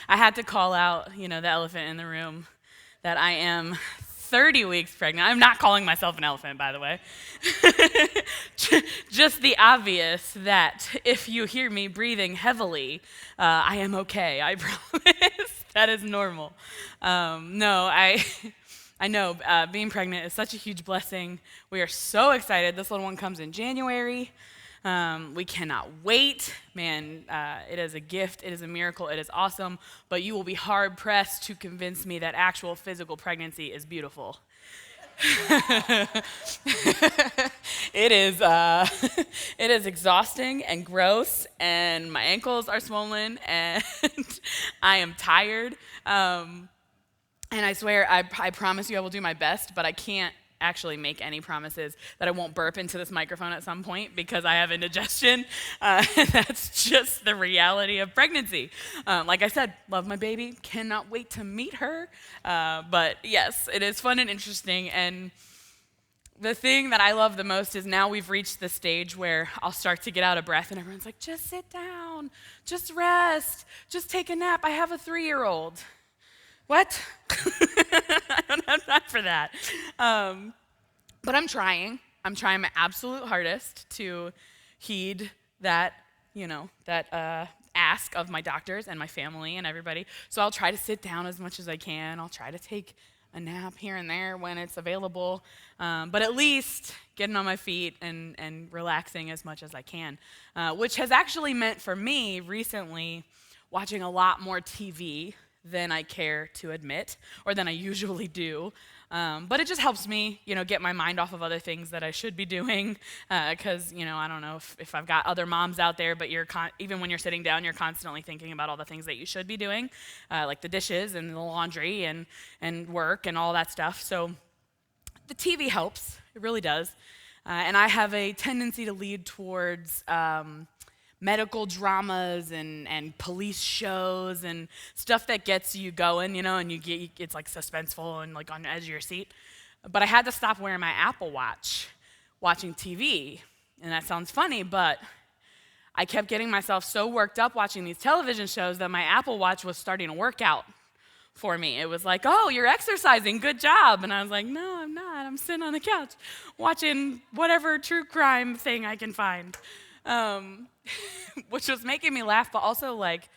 I had to call out, the elephant in the room that I am 30 weeks pregnant. I'm not calling myself an elephant, by the way. Just the obvious that if you hear me breathing heavily, I am okay. I promise. That is normal. No, I know being pregnant is such a huge blessing. We are so excited. This little one comes in January. We cannot wait. Man, it is a gift. It is a miracle. It is awesome. But you will be hard pressed to convince me that actual physical pregnancy is beautiful. It is it is exhausting and gross, and my ankles are swollen, and I am tired. And I swear, I promise you I will do my best, but I can't actually make any promises that I won't burp into this microphone at some point because I have indigestion. That's just the reality of pregnancy. Like I said, love my baby, cannot wait to meet her. But yes, it is fun and interesting. And the thing that I love the most is now we've reached the stage where I'll start to get out of breath and everyone's like, just sit down, just rest, just take a nap. I have a 3-year-old. What? I don't have time for that. But I'm trying. I'm trying my absolute hardest to heed that, ask of my doctors and my family and everybody. So I'll try to sit down as much as I can. I'll try to take a nap here and there when it's available. But at least getting on my feet and relaxing as much as I can, which has actually meant for me recently watching a lot more TV than I care to admit, or than I usually do. But it just helps me, get my mind off of other things that I should be doing. Because, I don't know if I've got other moms out there, but even when you're sitting down, you're constantly thinking about all the things that you should be doing, like the dishes and the laundry and work and all that stuff. So the TV helps. It really does. And I have a tendency to lead towards medical dramas and police shows and stuff that gets you going, and it's like suspenseful and like on the edge of your seat. But I had to stop wearing my Apple Watch watching TV. And that sounds funny, but I kept getting myself so worked up watching these television shows that my Apple Watch was starting to work out for me. It was like, oh, you're exercising, good job. And I was like, no, I'm not. I'm sitting on the couch watching whatever true crime thing I can find. Which was making me laugh, but also like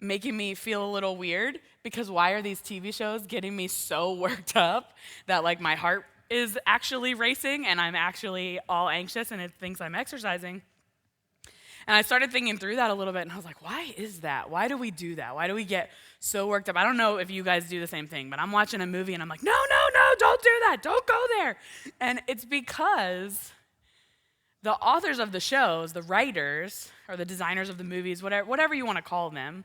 making me feel a little weird, because why are these TV shows getting me so worked up that like my heart is actually racing and I'm actually all anxious and it thinks I'm exercising? And I started thinking through that a little bit, and I was like, why is that? Why do we do that? Why do we get so worked up? I don't know if you guys do the same thing, but I'm watching a movie and I'm like, no, don't do that. Don't go there. And it's because the authors of the shows, the writers, or the designers of the movies, whatever you want to call them,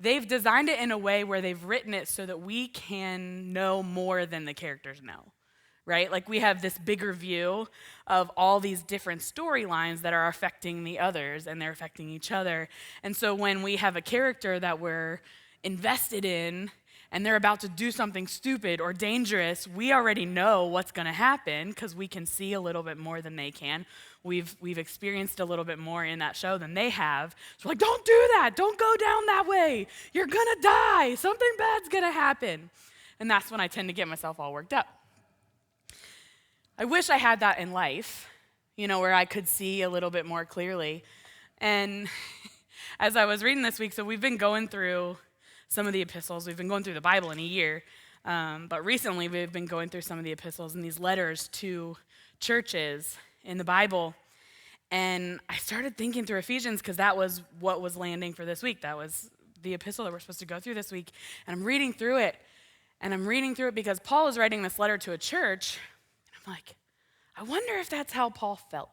they've designed it in a way where they've written it so that we can know more than the characters know, right? Like we have this bigger view of all these different storylines that are affecting the others, and they're affecting each other. And so when we have a character that we're invested in, and they're about to do something stupid or dangerous, we already know what's going to happen because we can see a little bit more than they can. We've experienced a little bit more in that show than they have. So we're like, don't do that. Don't go down that way. You're going to die. Something bad's going to happen. And that's when I tend to get myself all worked up. I wish I had that in life, where I could see a little bit more clearly. And as I was reading this week, so we've been going through some of the epistles. We've been going through the Bible in a year. But recently we've been going through some of the epistles and these letters to churches in the Bible. And I started thinking through Ephesians because that was what was landing for this week. That was the epistle that we're supposed to go through this week. And I'm reading through it. And I'm reading through it because Paul is writing this letter to a church. And I'm like, I wonder if that's how Paul felt.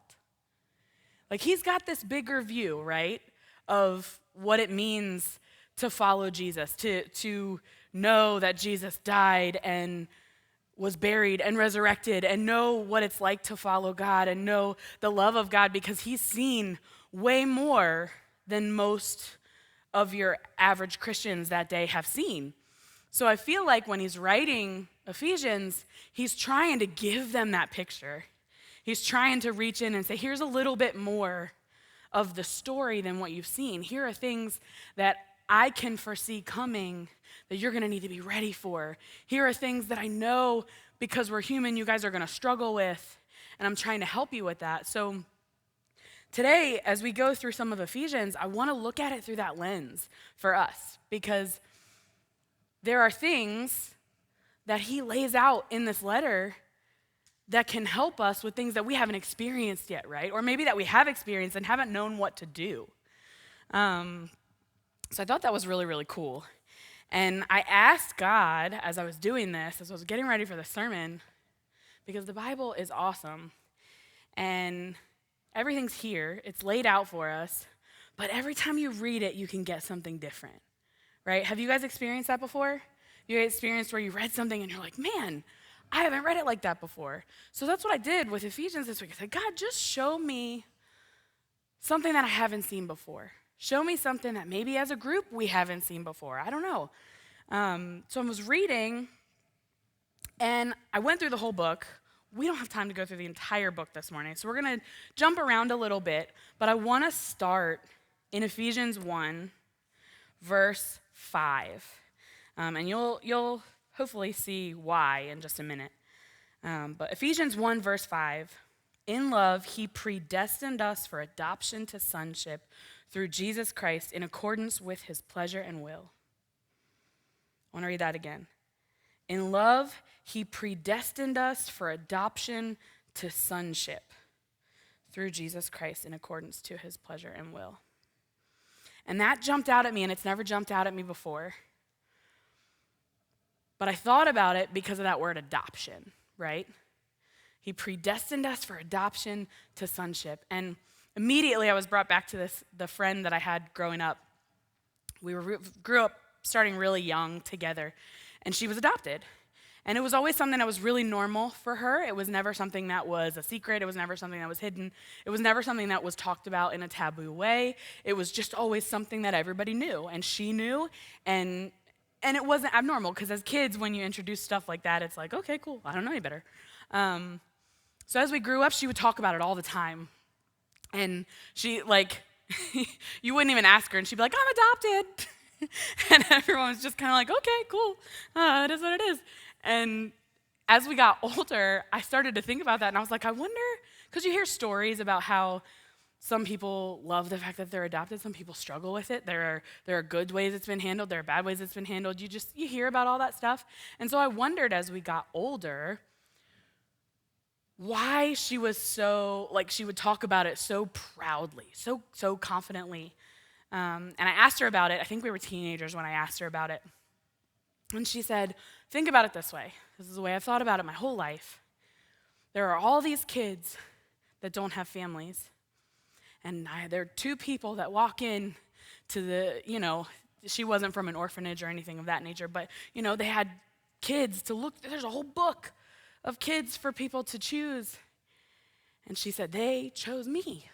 Like he's got this bigger view, right, of what it means to follow Jesus, to know that Jesus died and was buried and resurrected, and know what it's like to follow God and know the love of God, because he's seen way more than most of your average Christians that day have seen. So I feel like when he's writing Ephesians, he's trying to give them that picture. He's trying to reach in and say, here's a little bit more of the story than what you've seen. Here are things that I can foresee coming that you're going to need to be ready for. Here are things that I know because we're human, you guys are going to struggle with, and I'm trying to help you with that. So today, as we go through some of Ephesians, I want to look at it through that lens for us, because there are things that he lays out in this letter that can help us with things that we haven't experienced yet, right? Or maybe that we have experienced and haven't known what to do. So I thought that was really, really cool. And I asked God as I was doing this, as I was getting ready for the sermon, because the Bible is awesome. And everything's here. It's laid out for us. But every time you read it, you can get something different, right? Have you guys experienced that before? You experienced where you read something and you're like, man, I haven't read it like that before. So that's what I did with Ephesians this week. I said, God, just show me something that I haven't seen before. Show me something that maybe as a group we haven't seen before. I don't know. So I was reading, and I went through the whole book. We don't have time to go through the entire book this morning, so we're going to jump around a little bit. But I want to start in Ephesians 1, verse 5. And you'll hopefully see why in just a minute. But Ephesians 1, verse 5, in love, he predestined us for adoption to sonship through Jesus Christ in accordance with his pleasure and will. I want to read that again. In love, he predestined us for adoption to sonship through Jesus Christ in accordance to his pleasure and will. And that jumped out at me, and it's never jumped out at me before. But I thought about it because of that word adoption, right? He predestined us for adoption to sonship. And immediately I was brought back to the friend that I had growing up. We grew up starting really young together, and she was adopted. And it was always something that was really normal for her. It was never something that was a secret. It was never something that was hidden. It was never something that was talked about in a taboo way. It was just always something that everybody knew, and she knew, and it wasn't abnormal, because as kids, when you introduce stuff like that, it's like, okay, cool, I don't know any better. So as we grew up, she would talk about it all the time. And she, like, you wouldn't even ask her, and she'd be like, I'm adopted. And everyone was just kind of like, okay, cool, it is what it is. And as we got older, I started to think about that, and I was like, I wonder, because you hear stories about how some people love the fact that they're adopted. Some people struggle with it. There are good ways it's been handled. There are bad ways it's been handled. You hear about all that stuff. And so I wondered as we got older why she was so, like, she would talk about it so proudly, so confidently. And I asked her about it. I think we were teenagers when I asked her about it. And she said, think about it this way. This is the way I've thought about it my whole life. There are all these kids that don't have families. And there are two people that walk in to the, she wasn't from an orphanage or anything of that nature, but, they had kids to look. There's a whole book of kids for people to choose. And she said, they chose me.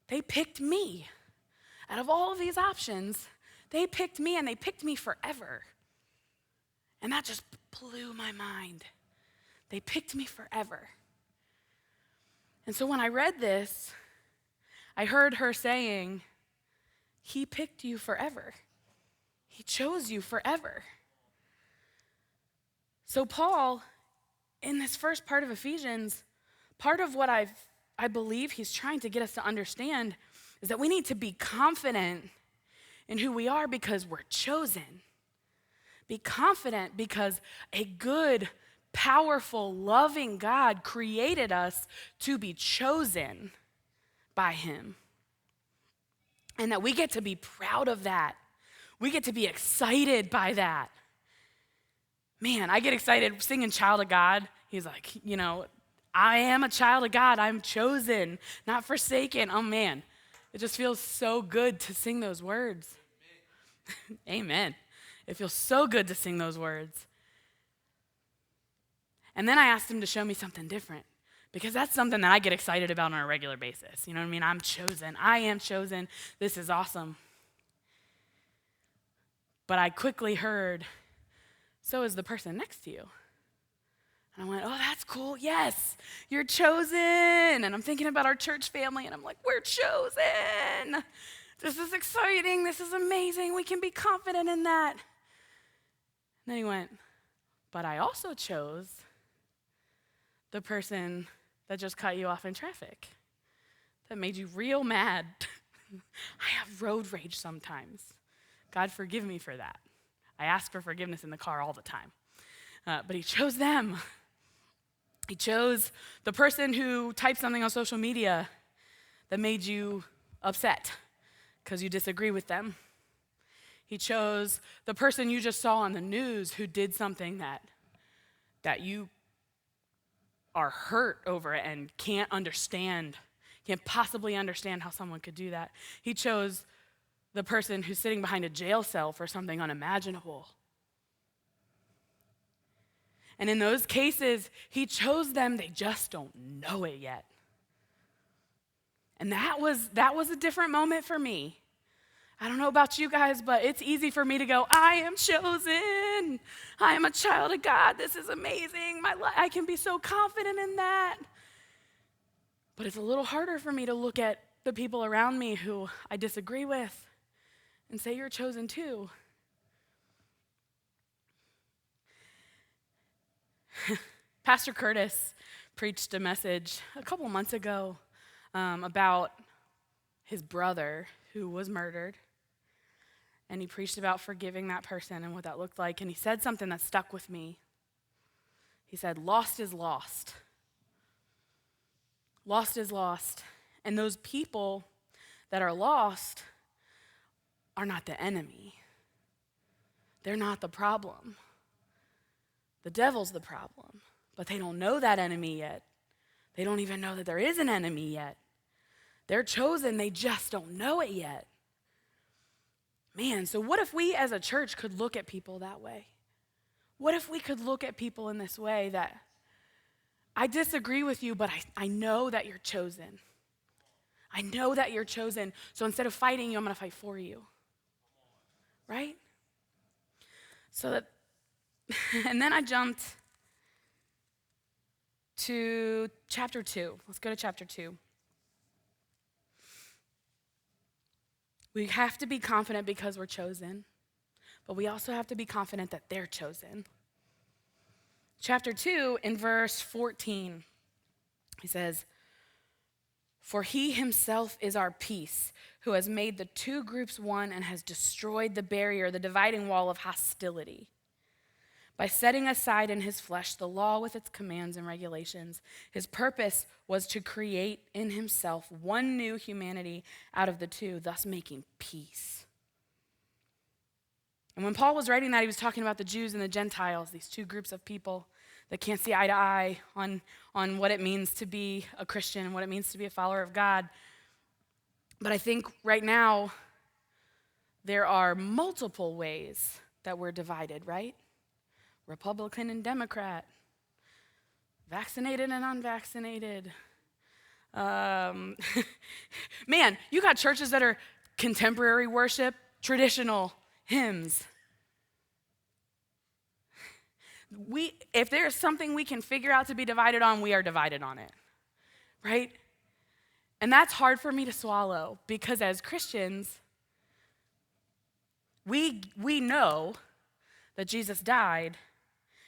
They picked me. Out of all of these options, they picked me, and they picked me forever. And that just blew my mind. They picked me forever. And so when I read this, I heard her saying, he picked you forever. He chose you forever. So Paul, in this first part of Ephesians, part of what I believe he's trying to get us to understand is that we need to be confident in who we are because we're chosen. Be confident because a good, powerful, loving God created us to be chosen by him. And that we get to be proud of that. We get to be excited by that. Man, I get excited singing Child of God. He's like, I am a child of God. I'm chosen, not forsaken. Oh, man. It just feels so good to sing those words. Amen. It feels so good to sing those words. And then I asked him to show me something different, because that's something that I get excited about on a regular basis. You know what I mean? I'm chosen. I am chosen. This is awesome. But I quickly heard, so is the person next to you. And I went, oh, that's cool. Yes, you're chosen. And I'm thinking about our church family, and I'm like, we're chosen This is exciting. This is amazing. We can be confident in that. And then he went, but I also chose the person that just cut you off in traffic, that made you real mad. I have road rage sometimes. God forgive me for that. I ask for forgiveness in the car all the time. But he chose them. He chose the person who typed something on social media that made you upset because you disagree with them. He chose the person you just saw on the news who did something that you are hurt over it and can't possibly understand how someone could do that. He chose the person who's sitting behind a jail cell for something unimaginable. And in those cases, he chose them, they just don't know it yet. And that was a different moment for me. I don't know about you guys, but it's easy for me to go, I am chosen. I am a child of God. This is amazing. I can be so confident in that. But it's a little harder for me to look at the people around me who I disagree with and say, you're chosen too. Pastor Curtis preached a message a couple months ago about his brother who was murdered. And he preached about forgiving that person and what that looked like. And he said something that stuck with me. He said, lost is lost. Lost is lost. And those people that are lost are not the enemy. They're not the problem. The devil's the problem. But they don't know that enemy yet. They don't even know that there is an enemy yet. They're chosen, they just don't know it yet. Man, so what if we as a church could look at people that way? What if we could look at people in this way that, I disagree with you, but I know that you're chosen. I know that you're chosen, so instead of fighting you, I'm going to fight for you. Right? So that, and then I jumped to chapter 2. Let's go to chapter 2. We have to be confident because we're chosen, but we also have to be confident that they're chosen. Chapter 2, in verse 14, he says, for he himself is our peace, who has made the two groups one and has destroyed the barrier, the dividing wall of hostility. By setting aside in his flesh the law with its commands and regulations, his purpose was to create in himself one new humanity out of the two, thus making peace. And when Paul was writing that, he was talking about the Jews and the Gentiles, these two groups of people that can't see eye to eye on what it means to be a Christian and what it means to be a follower of God. But I think right now, there are multiple ways that we're divided, right? Republican and Democrat, vaccinated and unvaccinated. Man, you got churches that are contemporary worship, traditional hymns. If there's something we can figure out to be divided on, we are divided on it, right? And that's hard for me to swallow because as Christians, we know that Jesus died.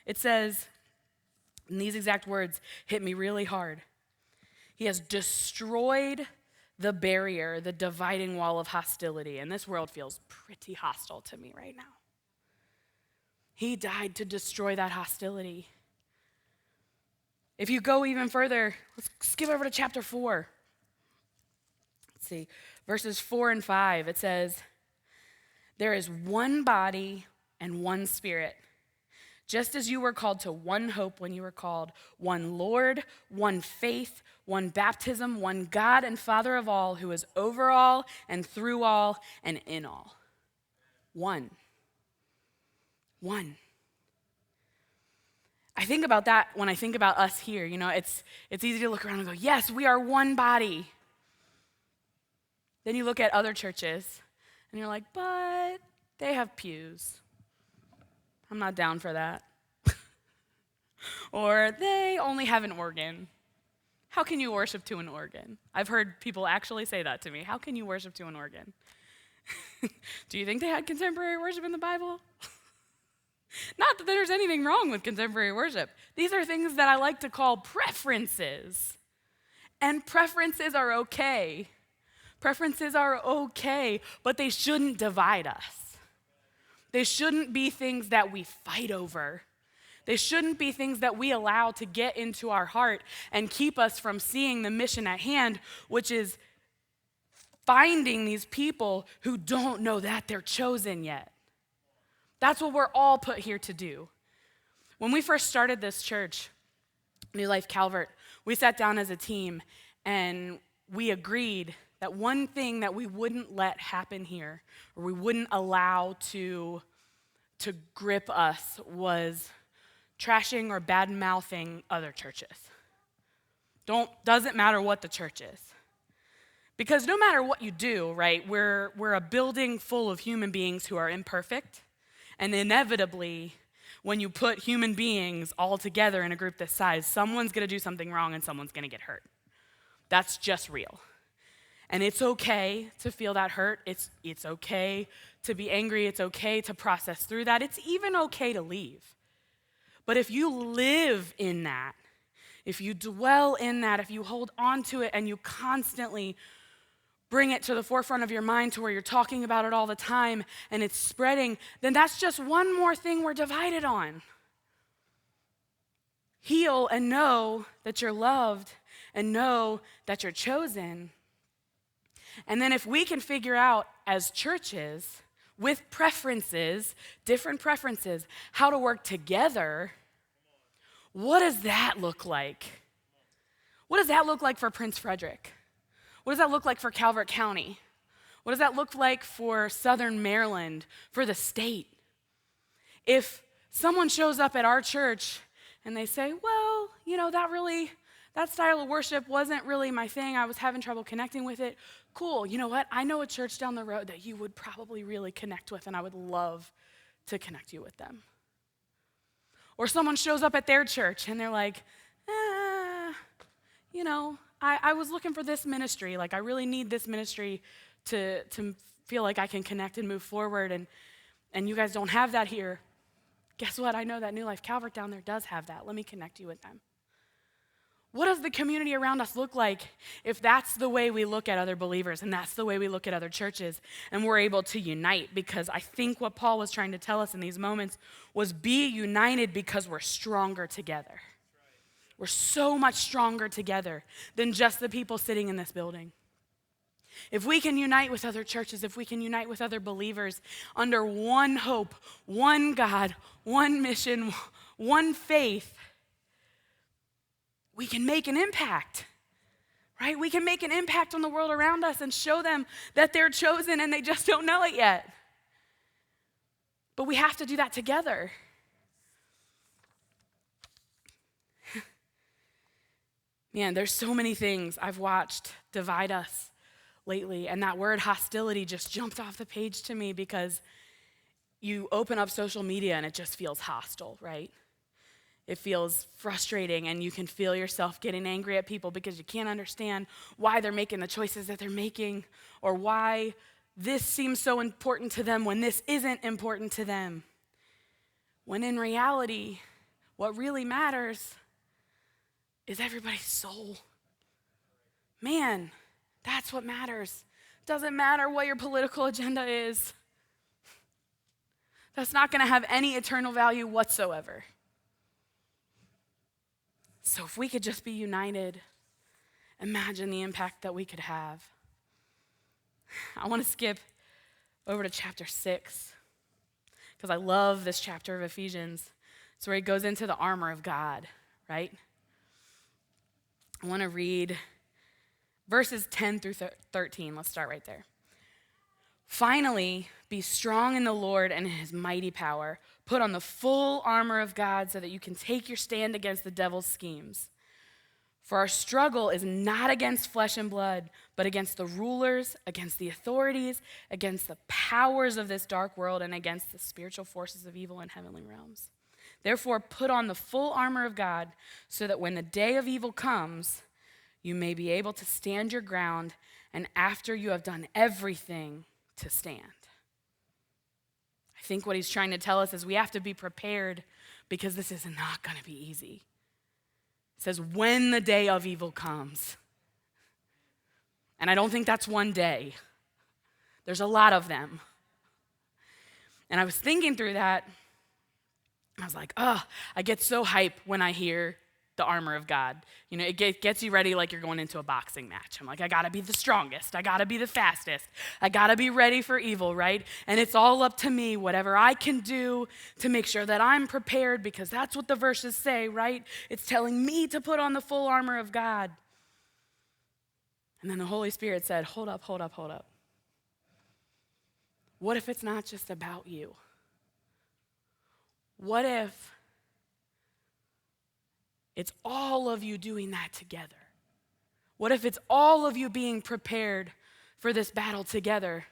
It says, in these exact words, hit me really hard. He has destroyed the barrier, the dividing wall of hostility. And this world feels pretty hostile to me right now. He died to destroy that hostility. If you go even further, let's skip over to chapter 4. Let's see, verses 4 and 5. It says, there is one body and one Spirit, just as you were called to one hope when you were called, one Lord, one faith, one baptism, one God and Father of all, who is over all and through all and in all. One. One. I think about that when I think about us here. You know, it's easy to look around and go, yes, we are one body. Then you look at other churches and you're like, but they have pews. I'm not down for that. Or they only have an organ. How can you worship to an organ? I've heard people actually say that to me. How can you worship to an organ? Do you think they had contemporary worship in the Bible? Not that there's anything wrong with contemporary worship. These are things that I like to call preferences. And preferences are okay. Preferences are okay, but they shouldn't divide us. They shouldn't be things that we fight over. They shouldn't be things that we allow to get into our heart and keep us from seeing the mission at hand, which is finding these people who don't know that they're chosen yet. That's what we're all put here to do. When we first started this church, New Life Calvert, we sat down as a team and we agreed that one thing that we wouldn't let happen here, or we wouldn't allow to grip us, was trashing or bad-mouthing other churches. Doesn't matter what the church is. Because no matter what you do, right, we're a building full of human beings who are imperfect. And inevitably, when you put human beings all together in a group this size, someone's going to do something wrong and someone's going to get hurt. That's just real. And it's okay to feel that hurt. It's okay to be angry. It's okay to process through that. It's even okay to leave. But if you live in that, if you dwell in that, if you hold on to it and you constantly bring it to the forefront of your mind to where you're talking about it all the time and it's spreading, then that's just one more thing we're divided on. Heal and know that you're loved and know that you're chosen. And then if we can figure out as churches, with preferences, different preferences, how to work together, what does that look like? What does that look like for Prince Frederick? What does that look like for Calvert County? What does that look like for Southern Maryland, for the state? If someone shows up at our church and they say, well, that style of worship wasn't really my thing. I was having trouble connecting with it. Cool, you know what? I know a church down the road that you would probably really connect with, and I would love to connect you with them. Or someone shows up at their church and they're like, I was looking for this ministry. Like, I really need this ministry to feel like I can connect and move forward, and you guys don't have that here. Guess what? I know that New Life Calvert down there does have that. Let me connect you with them. What does the community around us look like if that's the way we look at other believers and that's the way we look at other churches and we're able to unite? Because I think what Paul was trying to tell us in these moments was be united because we're stronger together. We're so much stronger together than just the people sitting in this building. If we can unite with other churches, if we can unite with other believers under one hope, one God, one mission, one faith, we can make an impact, right? We can make an impact on the world around us and show them that they're chosen and they just don't know it yet. But we have to do that together. Man, there's so many things I've watched divide us lately, and that word hostility just jumped off the page to me because you open up social media and it just feels hostile, right? It feels frustrating, and you can feel yourself getting angry at people because you can't understand why they're making the choices that they're making, or why this seems so important to them when this isn't important to them. When in reality, what really matters is everybody's soul. Man, that's what matters. Doesn't matter what your political agenda is. That's not going to have any eternal value whatsoever. So if we could just be united, imagine the impact that we could have. I want to skip over to chapter 6 because I love this chapter of Ephesians. It's where he goes into the armor of God, right? I want to read verses 10 through 13. Let's start right there. Finally, be strong in the Lord and in his mighty power. Put on the full armor of God so that you can take your stand against the devil's schemes. For our struggle is not against flesh and blood, but against the rulers, against the authorities, against the powers of this dark world, and against the spiritual forces of evil in heavenly realms. Therefore, put on the full armor of God so that when the day of evil comes, you may be able to stand your ground, and after you have done everything, to stand. I think what he's trying to tell us is we have to be prepared because this is not going to be easy. It says, when the day of evil comes. And I don't think that's one day. There's a lot of them. And I was thinking through that. I was like, I get so hype when I hear the armor of God. You know, it gets you ready like you're going into a boxing match. I'm like, I gotta be the strongest. I gotta be the fastest. I gotta be ready for evil, right? And it's all up to me, whatever I can do to make sure that I'm prepared, because that's what the verses say, right? It's telling me to put on the full armor of God. And then the Holy Spirit said, hold up. What if it's not just about you? What if it's all of you doing that together? What if it's all of you being prepared for this battle together?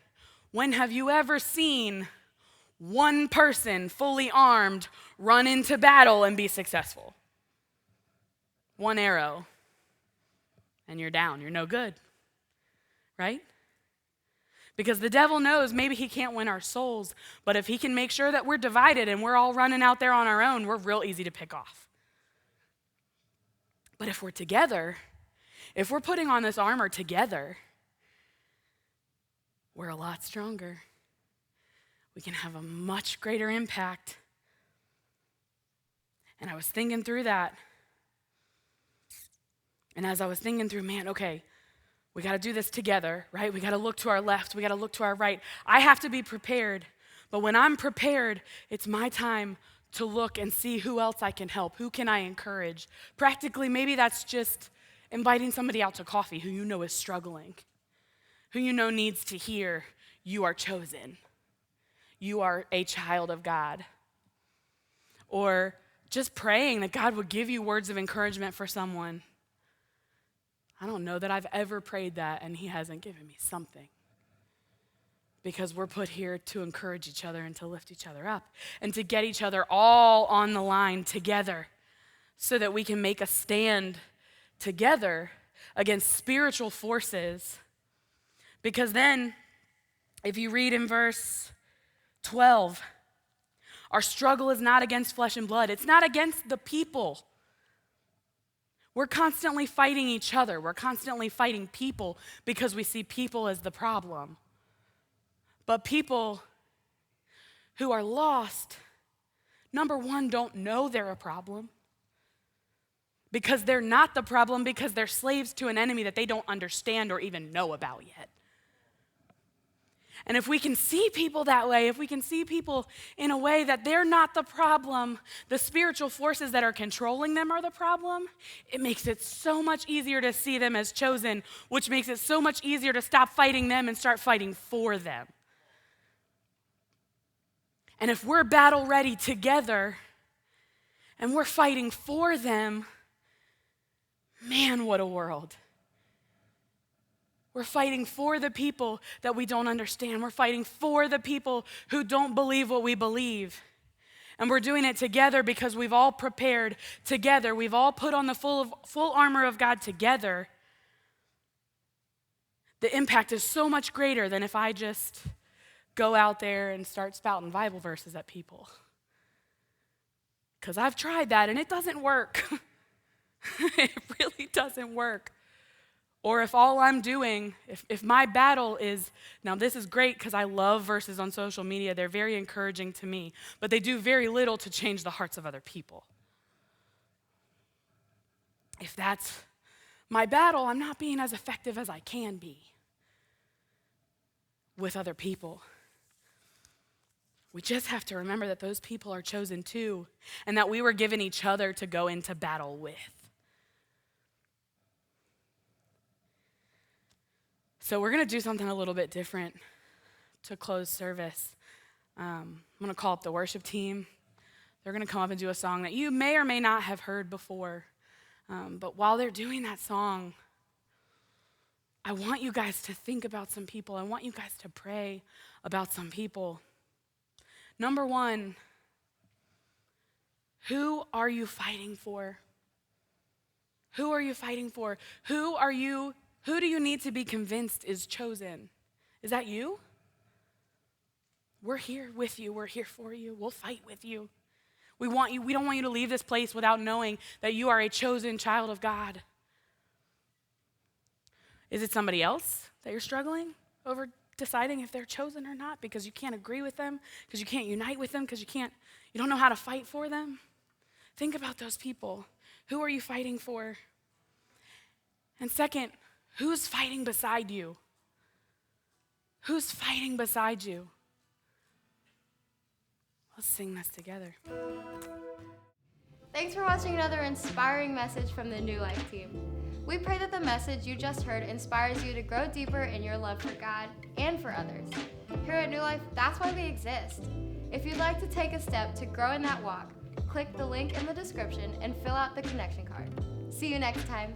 When have you ever seen one person fully armed run into battle and be successful? One arrow, and you're down. You're no good, right? Because the devil knows maybe he can't win our souls, but if he can make sure that we're divided and we're all running out there on our own, we're real easy to pick off. But if we're together, if we're putting on this armor together, we're a lot stronger. We can have a much greater impact. And I was thinking through that. And as I was thinking through, man, okay, we got to do this together, right? We got to look to our left. We got to look to our right. I have to be prepared. But when I'm prepared, it's my time to look and see who else I can help. Who can I encourage? Practically, maybe that's just inviting somebody out to coffee who you know is struggling, who you know needs to hear, you are chosen. You are a child of God. Or just praying that God would give you words of encouragement for someone. I don't know that I've ever prayed that and he hasn't given me something. Because we're put here to encourage each other and to lift each other up and to get each other all on the line together so that we can make a stand together against spiritual forces. Because then, if you read in verse 12, our struggle is not against flesh and blood. It's not against the people. We're constantly fighting each other. We're constantly fighting people because we see people as the problem. But people who are lost, number one, don't know they're a problem. Because they're not the problem, because they're slaves to an enemy that they don't understand or even know about yet. And if we can see people that way, if we can see people in a way that they're not the problem, the spiritual forces that are controlling them are the problem, it makes it so much easier to see them as chosen, which makes it so much easier to stop fighting them and start fighting for them. And if we're battle ready together and we're fighting for them, man, what a world. We're fighting for the people that we don't understand. We're fighting for the people who don't believe what we believe. And we're doing it together because we've all prepared together. We've all put on the full armor of God together. The impact is so much greater than if I just go out there and start spouting Bible verses at people. Because I've tried that and it doesn't work. It really doesn't work. Or if all I'm doing, if my battle is, now this is great because I love verses on social media. They're very encouraging to me, but they do very little to change the hearts of other people. If that's my battle, I'm not being as effective as I can be with other people. We just have to remember that those people are chosen too, and that we were given each other to go into battle with. So we're going to do something a little bit different to close service. I'm going to call up the worship team. They're going to come up and do a song that you may or may not have heard before. But while they're doing that song, I want you guys to think about some people. I want you guys to pray about some people. Number one, who are you fighting for? Who are you fighting for? Who do you need to be convinced is chosen? Is that you? We're here with you. We're here for you. We'll fight with you. We want you. We don't want you to leave this place without knowing that you are a chosen child of God. Is it somebody else that you're struggling over deciding if they're chosen or not because you can't agree with them, because you can't unite with them, because you don't know how to fight for them? Think about those people. Who are you fighting for? And second, who's fighting beside you? Who's fighting beside you? Let's sing this together. Thanks for watching another inspiring message from the New Life team. We pray that the message you just heard inspires you to grow deeper in your love for God and for others. Here at New Life, that's why we exist. If you'd like to take a step to grow in that walk, click the link in the description and fill out the connection card. See you next time.